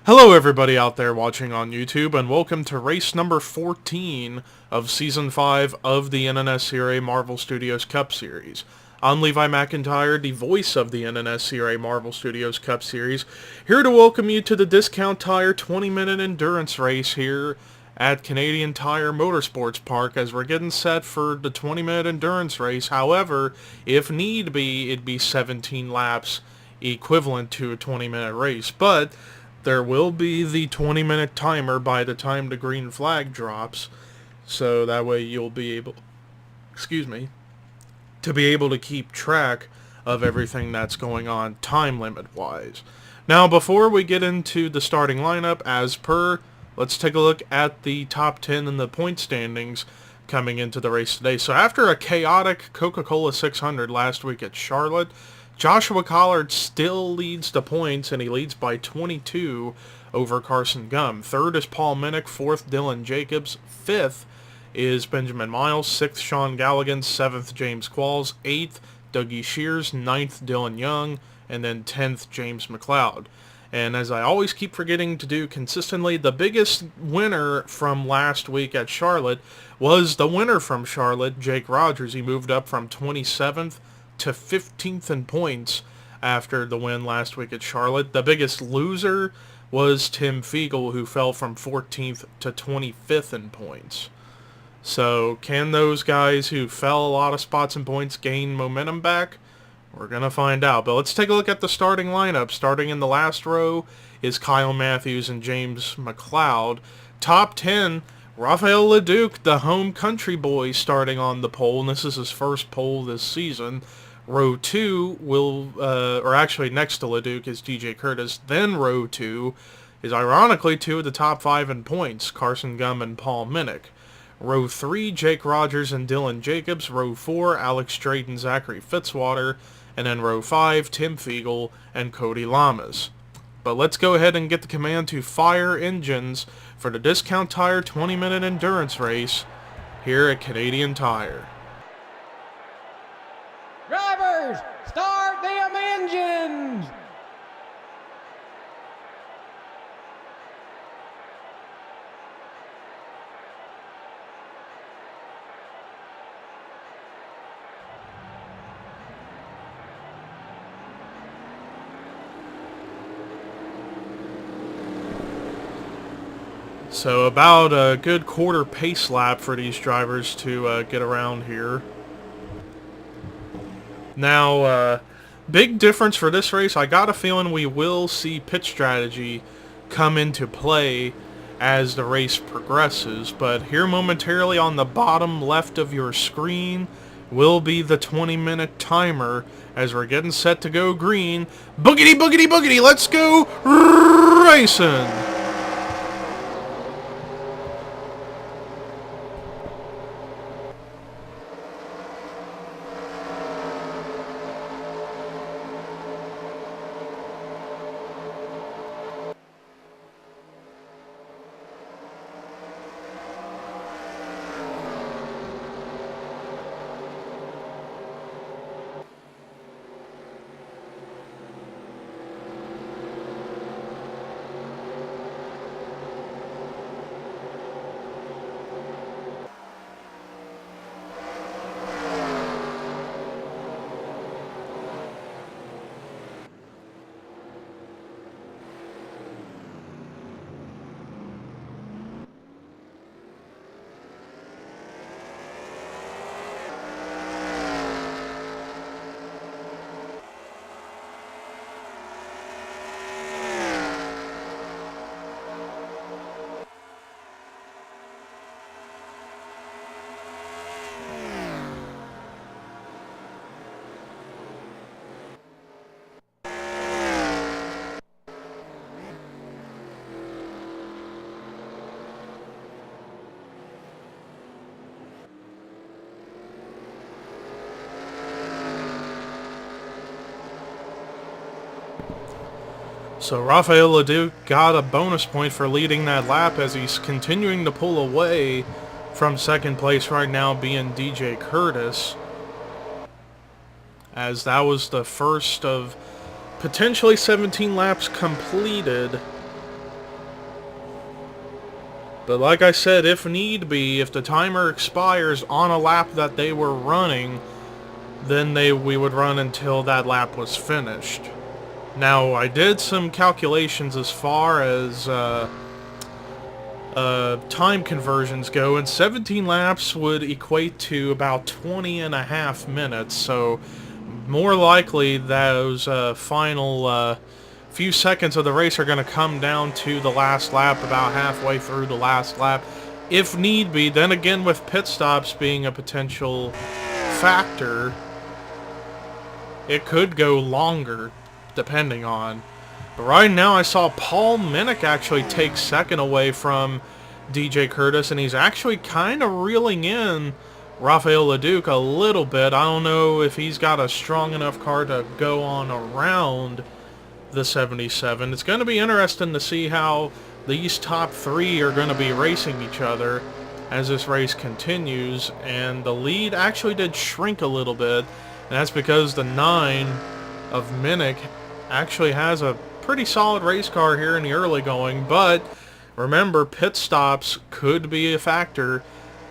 Hello everybody out there watching on YouTube, and welcome to race number 14 of Season 5 of the NNSCRA Marvel Studios Cup Series. I'm Levi McIntyre, the voice of the NNSCRA Marvel Studios Cup Series, here to welcome you to the Discount Tire 20-minute endurance race here at Canadian Tire Motorsports Park as we're getting set for the 20-minute endurance race. However, if need be, it'd be 17 laps equivalent to a 20-minute race, but there will be the 20-minute timer by the time the green flag drops, so that way you'll be able, to be able to keep track of everything that's going on time limit wise. Now, before we get into the starting lineup, as per, let's take a look at the top 10 in the point standings coming into the race today. So after a chaotic Coca-Cola 600 last week at Charlotte, Joshua Collard still leads the points, and he leads by 22 over Carson Gum. Third is Paul Minnick. Fourth, Dylan Jacobs. Fifth is Benjamin Miles. Sixth, Sean Galligan. Seventh, James Qualls. Eighth, Dougie Shears. Ninth, Dylan Young. And then 10th, James McLeod. And as I always keep forgetting to do consistently, the biggest winner from last week at Charlotte was the winner from Charlotte, Jake Rogers. He moved up from 27th to 15th in points after the win last week at Charlotte. The biggest loser was Tim Fiegel, who fell from 14th to 25th in points. So can those guys who fell a lot of spots in points gain momentum back? We're going to find out. But let's take a look at the starting lineup. Starting in the last row is Kyle Matthews and James McLeod. Top 10, Rafael Leduc, the home country boy, starting on the pole, and this is his first pole this season. Row 2 will, or actually next to Leduc is DJ Curtis. Then row 2 is ironically two of the top 5 in points, Carson Gum and Paul Minnick. Row 3, Jake Rogers and Dylan Jacobs. Row 4, Alex Strait and Zachary Fitzwater. And then row 5, Tim Fiegel and Cody Lamas. But let's go ahead and get the command to fire engines for the Discount Tire 20-minute endurance race here at Canadian Tire. Drivers, start them engines! So about a good quarter pace lap for these drivers to get around here. Now, big difference for this race, I got a feeling we will see pit strategy come into play as the race progresses, but here momentarily on the bottom left of your screen will be the 20-minute timer as we're getting set to go green. Boogity, boogity, boogity, let's go racing! So Rafael Leduc got a bonus point for leading that lap as he's continuing to pull away from second place right now, being DJ Curtis. As that was the first of potentially 17 laps completed But like I said, if need be, if the timer expires on a lap that they were running, then we would run until that lap was finished. Now, I did some calculations as far as time conversions go, and 17 laps would equate to about 20 and a half minutes, so more likely those final few seconds of the race are going to come down to the last lap, about halfway through the last lap, if need be. Then again, with pit stops being a potential factor, it could go longer, depending on. But right now I saw Paul Minnick actually take second away from DJ Curtis, and he's actually kind of reeling in Rafael Leduc a little bit. I don't know if he's got a strong enough car to go on around the 77. It's going to be interesting to see how these top three are going to be racing each other as this race continues, and the lead actually did shrink a little bit, and that's because the 9 of Minnick actually has a pretty solid race car here in the early going, but remember, pit stops could be a factor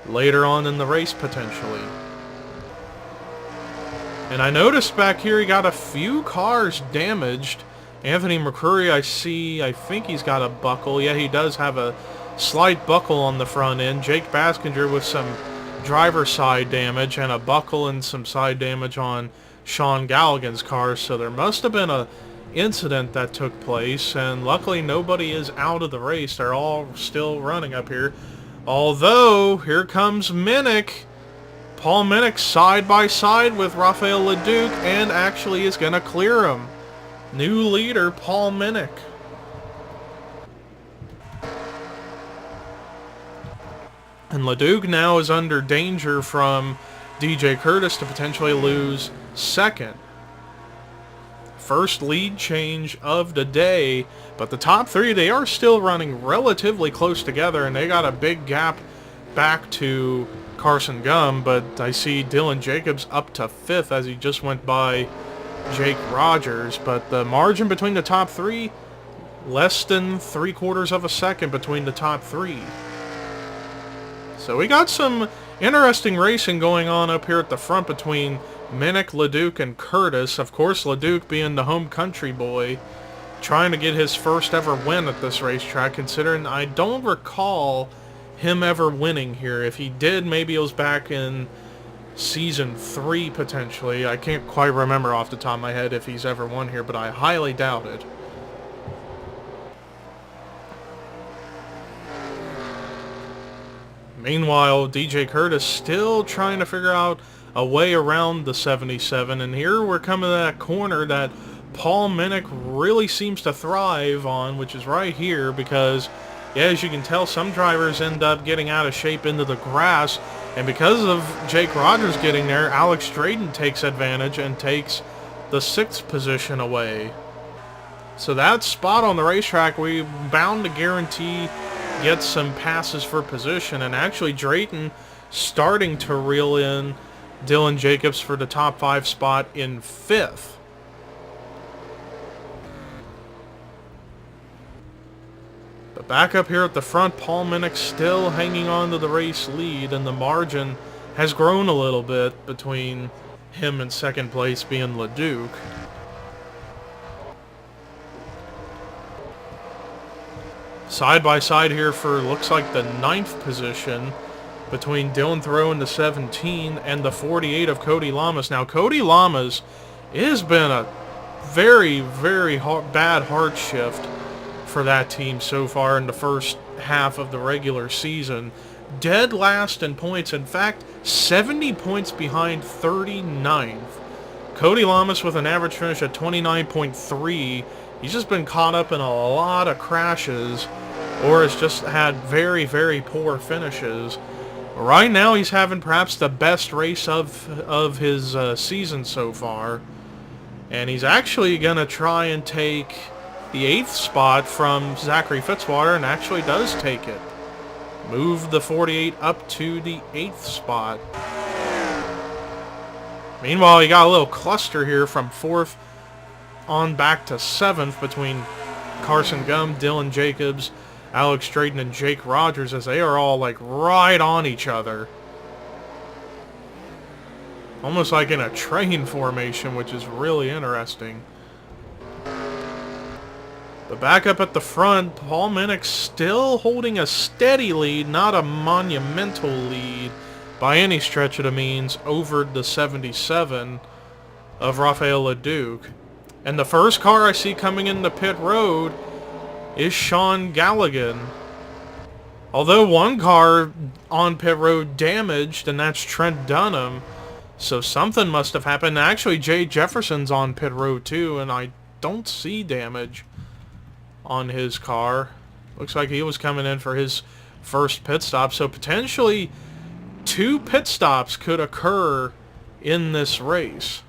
later on in the race potentially. And I noticed back here he got a few cars damaged. Anthony McCrory, I think he's got a buckle. Yeah, he does have a slight buckle on the front end. Jake Baskinger with some driver side damage and a buckle and some side damage on Sean Galligan's car. So there must have been a incident that took place, and luckily nobody is out of the race. They're all still running up here. Although, here comes Minnick. Paul Minnick side by side with Rafael Leduc, and actually is going to clear him. New leader, Paul Minnick. And Leduc now is under danger from DJ Curtis to potentially lose second. First lead change of the day, but the top three, they are still running relatively close together, and they got a big gap back to Carson Gum, but I see Dylan Jacobs up to 5th as he just went by Jake Rogers, but the margin between the top three, less than 3/4 of a second between the top three. So we got some interesting racing going on up here at the front between Minnick, Leduc, and Curtis. Of course, Leduc being the home country boy, trying to get his first ever win at this racetrack, considering I don't recall him ever winning here. If he did, maybe it was back in Season 3, potentially. I can't quite remember off the top of my head if he's ever won here, but I highly doubt it. Meanwhile, DJ Curtis still trying to figure out a way around the 77, and here we're coming to that corner that Paul Minnick really seems to thrive on, which is right here, because, yeah, as you can tell, some drivers end up getting out of shape into the grass, and because of Jake Rogers getting there, Alex Drayton takes advantage and takes the 6th position away. So that spot on the racetrack, we're bound to guarantee get some passes for position, and actually Drayton starting to reel in Dylan Jacobs for the top 5 spot in 5th. But back up here at the front, Paul Minnick still hanging on to the race lead, and the margin has grown a little bit between him and second place being Leduc. Side by side here for looks like the 9th position between Dylan Thoreau in the 17 and the 48 of Cody Lamas. Now, Cody Lamas, it has been a very, very bad hard shift for that team so far in the first half of the regular season. Dead last in points. In fact, 70 points behind 39th. Cody Lamas with an average finish at 29.3. He's just been caught up in a lot of crashes, or has just had very, very poor finishes. Right now, he's having perhaps the best race of his season so far. And he's actually going to try and take the 8th spot from Zachary Fitzwater, and actually does take it. Move the 48 up to the 8th spot. Meanwhile, you got a little cluster here from 4th on back to 7th between Carson Gum, Dylan Jacobs, Alex Drayton and Jake Rogers, as they are all like right on each other. Almost like in a train formation, which is really interesting. But back up at the front, Paul Minnick still holding a steady lead, not a monumental lead by any stretch of the means, over the 77 of Rafael LeDuc. And the first car I see coming into pit road is Sean Galligan. Although one car on pit road damaged, and that's Trent Dunham. So something must have happened. Actually, Jay Jefferson's on pit road too, and I don't see damage on his car. Looks like he was coming in for his first pit stop. So potentially 2 pit stops could occur in this race.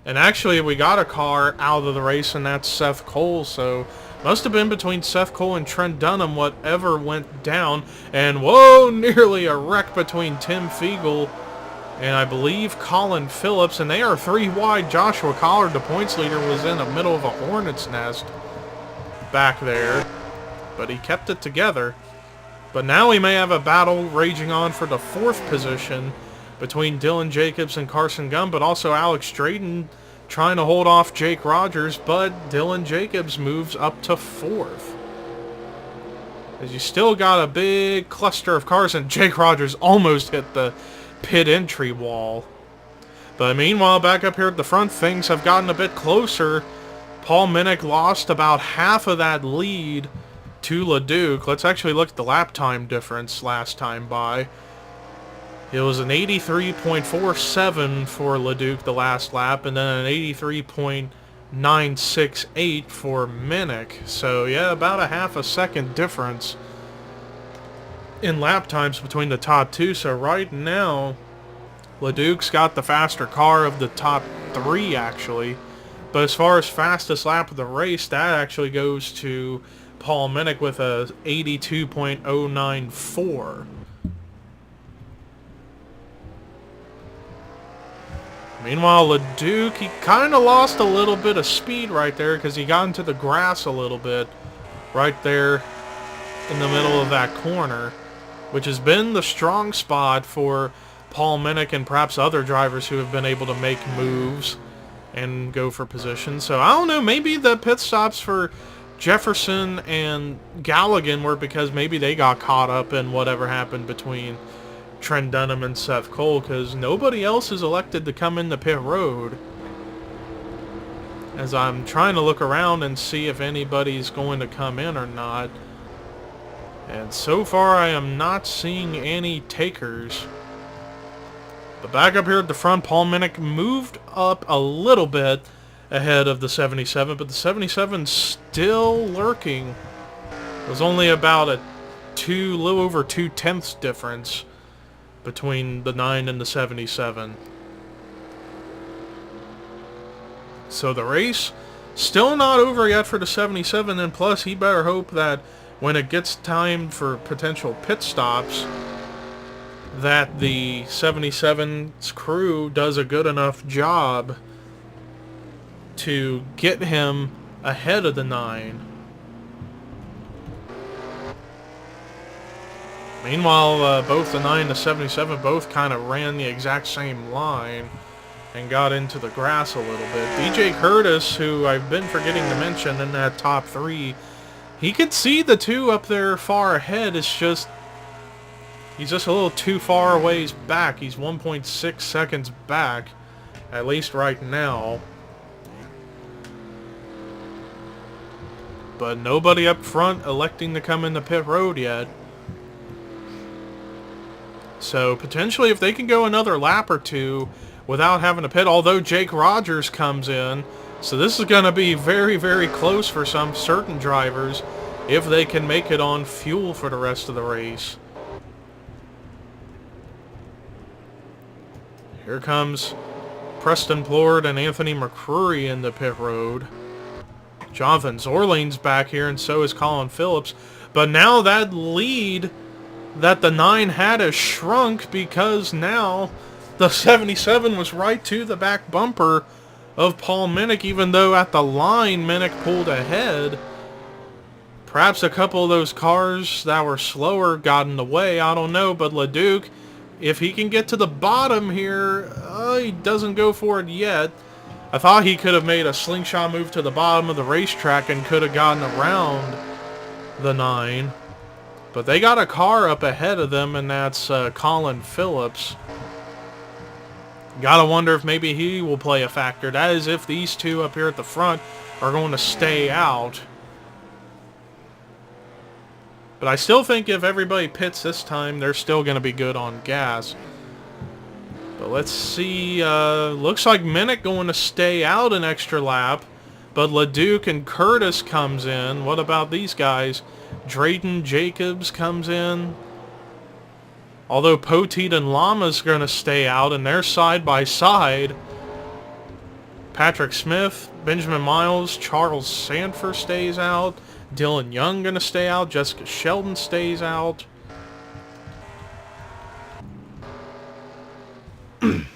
And actually, we got a car out of the race, and that's Seth Cole. So must have been between Seth Cole and Trent Dunham, whatever went down. And whoa, nearly a wreck between Tim Fiegel and I believe Colin Phillips. And they are 3 wide. Joshua Collard, the points leader, was in the middle of a hornet's nest back there. But he kept it together. But now we may have a battle raging on for the 4th position between Dylan Jacobs and Carson Gunn, but also Alex Drayton trying to hold off Jake Rogers, but Dylan Jacobs moves up to 4th. As you still got a big cluster of cars, and Jake Rogers almost hit the pit entry wall. But meanwhile, back up here at the front, things have gotten a bit closer. Paul Minnick lost about half of that lead to LeDuc. Let's actually look at the lap time difference last time by. It was an 83.47 for LeDuc the last lap, and then an 83.968 for Minnick. So yeah, about a half a second difference in lap times between the top 2. So right now, LeDuc's got the faster car of the top 3 actually. But as far as fastest lap of the race, that actually goes to Paul Minnick with a 82.094. Meanwhile, LeDuc, he kind of lost a little bit of speed right there because he got into the grass a little bit right there in the middle of that corner, which has been the strong spot for Paul Minnick and perhaps other drivers who have been able to make moves and go for position. So I don't know, maybe the pit stops for Jefferson and Galligan were because maybe they got caught up in whatever happened between Trent Dunham and Seth Cole, because nobody else is elected to come in the pit road. As I'm trying to look around and see if anybody's going to come in or not. And so far I am not seeing any takers. But back up here at the front, Paul Minnick moved up a little bit ahead of the 77, but the 77's still lurking. It was only about a little over 2/10 difference between the 9 and the 77. So the race still not over yet for the 77, and plus he better hope that when it gets time for potential pit stops, that the 77's crew does a good enough job to get him ahead of the 9. Meanwhile, both the 9 and the 77 both kind of ran the exact same line and got into the grass a little bit. DJ Curtis, who I've been forgetting to mention in that top 3, he could see the 2 up there far ahead. It's just, he's just a little too far a ways back. He's 1.6 seconds back, at least right now. But nobody up front electing to come in the pit road yet. So potentially if they can go another lap or 2 without having to pit, although Jake Rogers comes in, so this is going to be very, very close for some certain drivers if they can make it on fuel for the rest of the race. Here comes Preston Plord and Anthony McCrory in the pit road. Jonathan Zorlane's back here, and so is Colin Phillips. But now that lead that the 9 had has shrunk, because now the 77 was right to the back bumper of Paul Minnick, even though at the line Minnick pulled ahead. Perhaps a couple of those cars that were slower got in the way, I don't know, but LeDuc, if he can get to the bottom here, he doesn't go for it yet. I thought he could have made a slingshot move to the bottom of the racetrack and could have gotten around the 9. But they got a car up ahead of them, and that's Colin Phillips. Gotta wonder if maybe he will play a factor. That is if these two up here at the front are going to stay out. But I still think if everybody pits this time, they're still going to be good on gas. But let's see. Looks like Minnick going to stay out an extra lap. But LeDuc and Curtis comes in. What about these guys? Drayton Jacobs comes in. Although Poteet and Lama's going to stay out, and they're side by side. Patrick Smith, Benjamin Miles, Charles Sanford stays out. Dylan Young going to stay out. Jessica Sheldon stays out.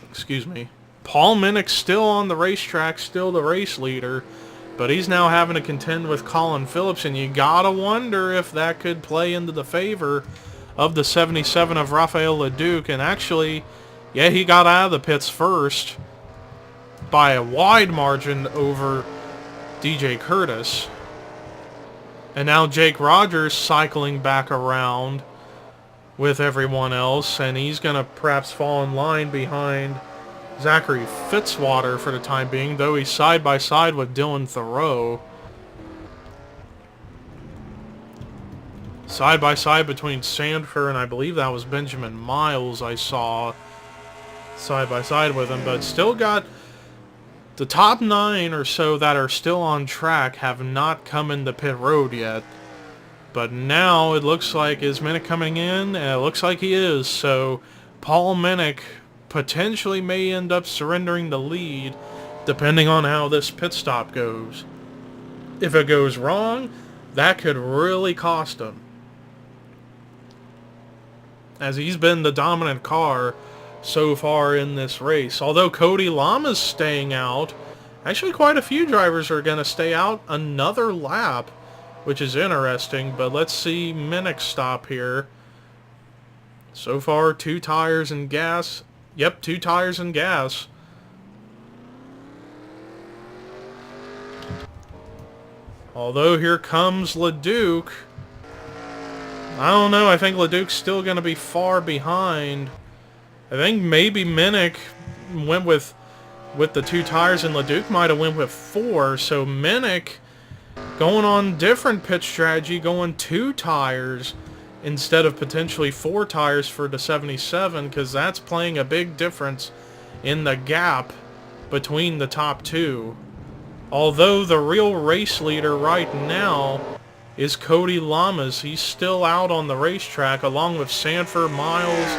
Excuse me. Paul Minnick still on the racetrack, still the race leader. But he's now having to contend with Colin Phillips, and you gotta wonder if that could play into the favor of the 77 of Rafael LeDuc. And actually, yeah, he got out of the pits first by a wide margin over DJ Curtis. And now Jake Rogers cycling back around with everyone else, and he's going to perhaps fall in line behind Zachary Fitzwater for the time being, though he's side by side with Dylan Thoreau. Side by side between Sandford and I believe that was Benjamin Miles I saw side by side with him, but still got the top 9 or so that are still on track have not come into pit road yet. But now it looks like, is Minnick coming in? It looks like he is. So Paul Minnick potentially may end up surrendering the lead depending on how this pit stop goes. If it goes wrong, that could really cost him, as he's been the dominant car so far in this race. Although Cody Lama's staying out, actually quite a few drivers are going to stay out another lap, which is interesting. But let's see Minnick stop here. So far, 2 tires and gas. Yep, 2 tires and gas. Although here comes LeDuc. I don't know, I think LeDuc's still going to be far behind. I think maybe Minnick went with the 2 tires and LeDuc might have went with 4. So Minnick going on different pit strategy, going 2 tires instead of potentially 4 tires for the 77, because that's playing a big difference in the gap between the top 2. Although the real race leader right now is Cody Lamas. He's still out on the racetrack along with Sanford, Miles,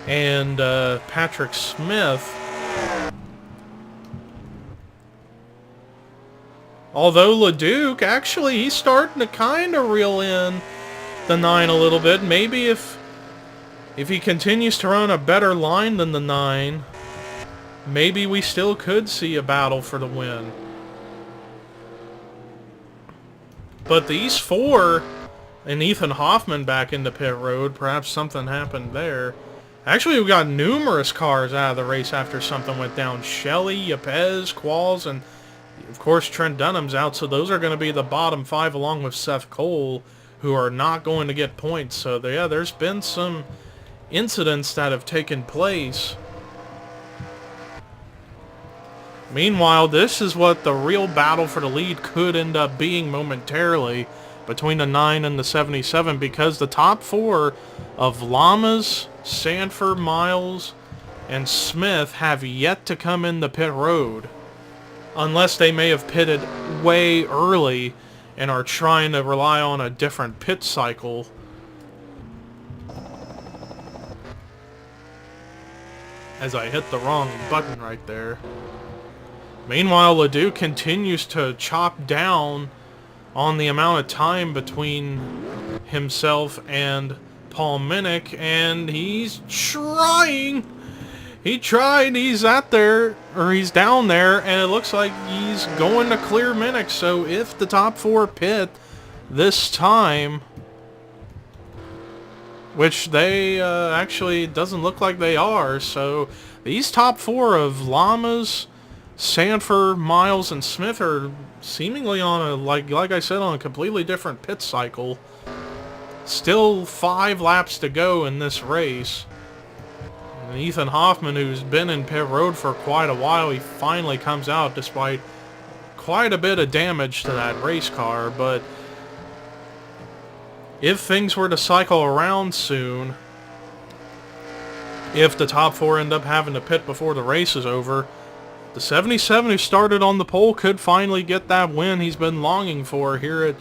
and Patrick Smith. Although LeDuc, actually, he's starting to kind of reel in the 9 a little bit. Maybe if he continues to run a better line than the 9, maybe we still could see a battle for the win. But these 4, and Ethan Hoffman back into pit road, perhaps something happened there. Actually, we got numerous cars out of the race after something went down. Shelley, Yepes, Qualls, and of course Trent Dunham's out. So those are going to be the bottom 5 along with Seth Cole, who are not going to get points. So yeah, there's been some incidents that have taken place. Meanwhile, this is what the real battle for the lead could end up being momentarily between the 9 and the 77, because the top 4 of Lamas, Sanford, Miles, and Smith have yet to come in the pit road, unless they may have pitted way early and are trying to rely on a different pit cycle. As I hit the wrong button right there. Meanwhile, LeDuc continues to chop down on the amount of time between himself and Paul Minnick, and he's trying He tried, he's out there, or he's down there, and it looks like he's going to clear Minix. So if the top 4 pit this time, which they actually doesn't look like they are, so these top 4 of Llamas, Sanford, Miles, and Smith are seemingly on a, like I said, on a completely different pit cycle. Still 5 laps to go in this race. And Ethan Hoffman, who's been in pit road for quite a while, he finally comes out despite quite a bit of damage to that race car. But if things were to cycle around soon, if the top 4 end up having to pit before the race is over, the 77 who started on the pole could finally get that win he's been longing for here at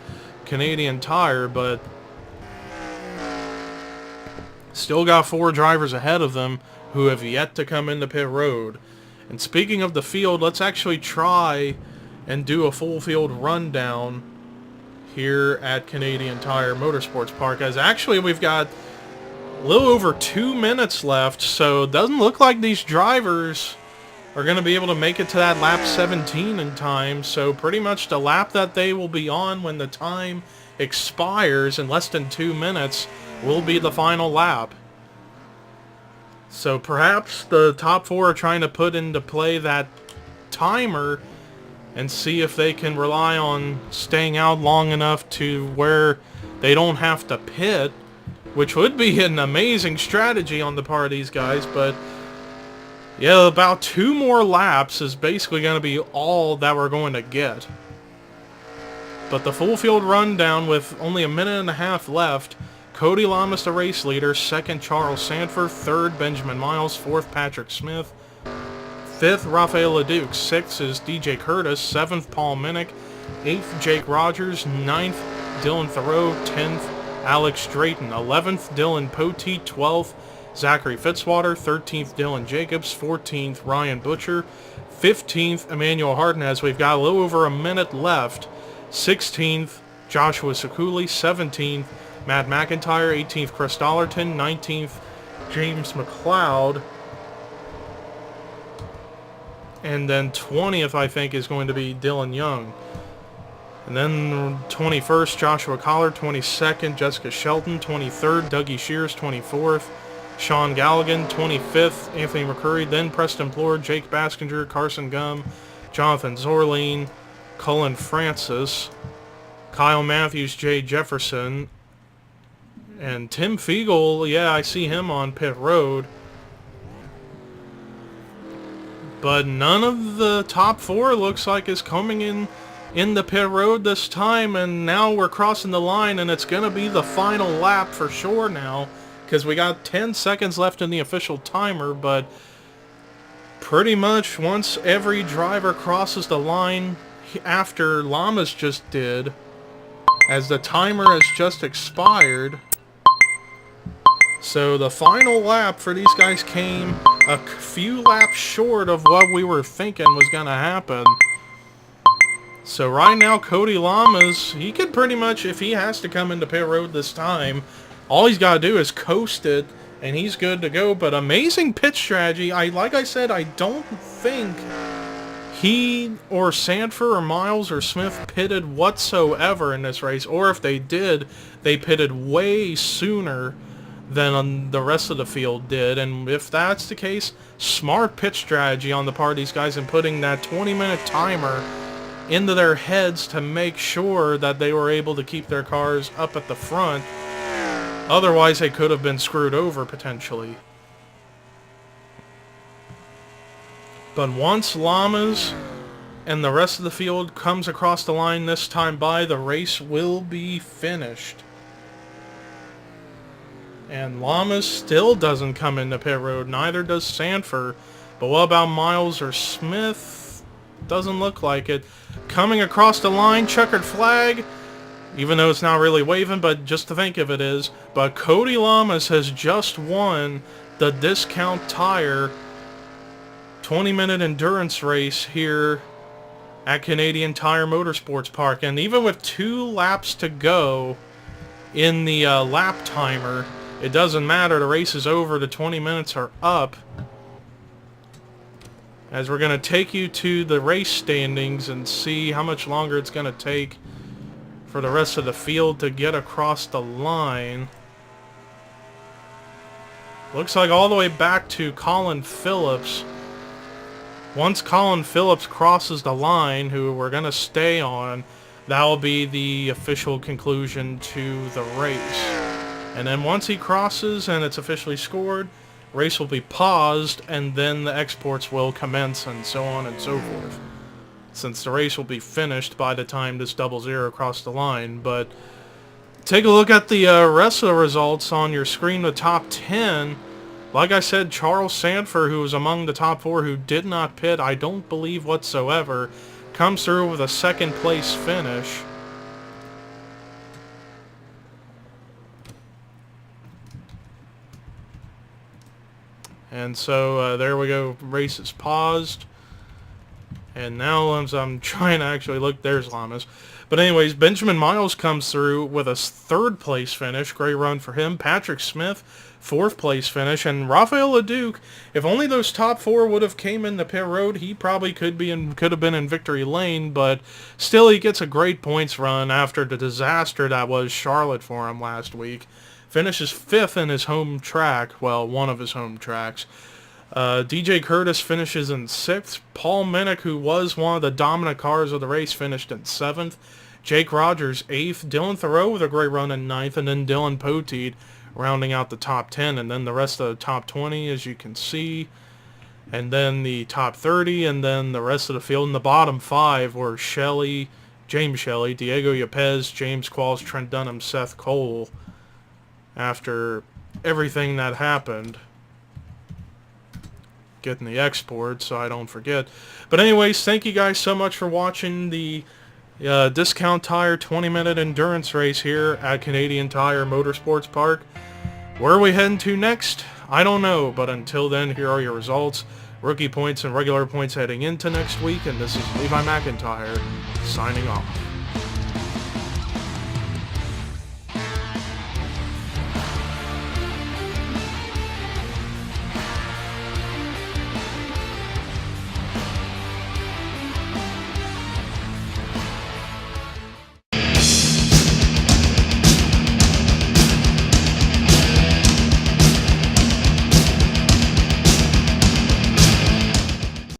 Canadian Tire, but still got 4 drivers ahead of them who have yet to come into pit road. And speaking of the field, let's actually try and do a full field rundown here at Canadian Tire Motorsports Park, as actually we've got a little over 2 minutes left, so it doesn't look like these drivers are going to be able to make it to that lap 17 in time. So pretty much the lap that they will be on when the time expires in less than 2 minutes will be the final lap. So perhaps the top 4 are trying to put into play that timer and see if they can rely on staying out long enough to where they don't have to pit, which would be an amazing strategy on the part of these guys. But yeah, about 2 more laps is basically going to be all that we're going to get. But the full field rundown with only a minute and a half left: Cody Lamas, the race leader; 2nd, Charles Sanford; 3rd, Benjamin Miles; 4th, Patrick Smith; 5th, Rafael Leduc; 6th is DJ Curtis; 7th, Paul Minnick; 8th, Jake Rogers; 9th, Dylan Thoreau; 10th, Alex Drayton; 11th, Dylan Poteet; 12th, Zachary Fitzwater; 13th, Dylan Jacobs; 14th, Ryan Butcher; 15th, Emmanuel Hardenez. We've got a little over a minute left. 16th, Joshua Sekuli; 17th, Matt McIntyre; 18th, Chris Dollarton; 19th, James McLeod. And then 20th, I think, is going to be Dylan Young. And then 21st, Joshua Collar; 22nd, Jessica Shelton; 23rd, Dougie Shears; 24th, Sean Galligan; 25th, Anthony McCurry; then Preston Plord, Jake Baskinger, Carson Gum, Jonathan Zorleen, Cullen Francis, Kyle Matthews, Jay Jefferson, and Tim Fiegel. Yeah, I see him on pit road. But none of the top 4 looks like is coming in the pit road this time, and now we're crossing the line, and it's going to be the final lap for sure now, because we got 10 seconds left in the official timer. But pretty much once every driver crosses the line after Lamas just did, as the timer has just expired. So the final lap for these guys came a few laps short of what we were thinking was going to happen. So right now, Cody Lamas, he could pretty much, if he has to come into pit road this time, all he's got to do is coast it, and he's good to go. But amazing pit strategy. Like I said, I don't think he or Sanford or Miles or Smith pitted whatsoever in this race. Or if they did, they pitted way sooner than the rest of the field did. And if that's the case, smart pit strategy on the part of these guys in putting that 20-minute timer into their heads to make sure that they were able to keep their cars up at the front. Otherwise, they could have been screwed over potentially. But once Lamas and the rest of the field comes across the line this time by, the race will be finished. And Lamas still doesn't come into pit road, neither does Sanford. But what about Miles or Smith? Doesn't look like it. Coming across the line, checkered flag, even though it's not really waving, but just to think of it is. But Cody Lamas has just won the Discount Tire 20-minute endurance race here at Canadian Tire Motorsports Park. And even with 2 laps to go in the lap timer, it doesn't matter. The race is over. The 20 minutes are up. as we're going to take you to the race standings and see how much longer it's going to take for the rest of the field to get across the line. Looks like all the way back to Colin Phillips. Once Colin Phillips crosses the line, who we're going to stay on, that will be the official conclusion to the race. And then once he crosses and it's officially scored, race will be paused, and then the exports will commence, and so on and so forth. Since the race will be finished by the time this 00 crossed the line. But take a look at the rest of the results on your screen. The top 10, like I said, Charles Sanford, who was among the top 4 who did not pit, I don't believe whatsoever, comes through with a second place finish. And so there we go, race is paused. And now as I'm trying to actually look, there's Lamas. But anyways, Benjamin Miles comes through with a third place finish. Great run for him. Patrick Smith, fourth place finish. And Rafael Leduc, if only those top 4 would have came in the pit road, he probably could have been in victory lane. But still, he gets a great points run after the disaster that was Charlotte for him last week. Finishes 5th in his home track. Well, one of his home tracks. DJ Curtis finishes in 6th. Paul Minnick, who was one of the dominant cars of the race, finished in 7th. Jake Rogers, 8th. Dylan Thoreau with a great run in 9th. And then Dylan Poteet rounding out the top 10. And then the rest of the top 20, as you can see. And then the top 30. And then the rest of the field. And the bottom 5 were James Shelley, Diego Yepes, James Qualls, Trent Dunham, Seth Cole. After everything that happened. Getting the export so I don't forget. But anyways, thank you guys so much for watching the Discount Tire 20-minute endurance race here at Canadian Tire Motorsports Park. Where are we heading to next? I don't know, but until then, here are your results. Rookie points and regular points heading into next week, and this is Levi McIntyre signing off.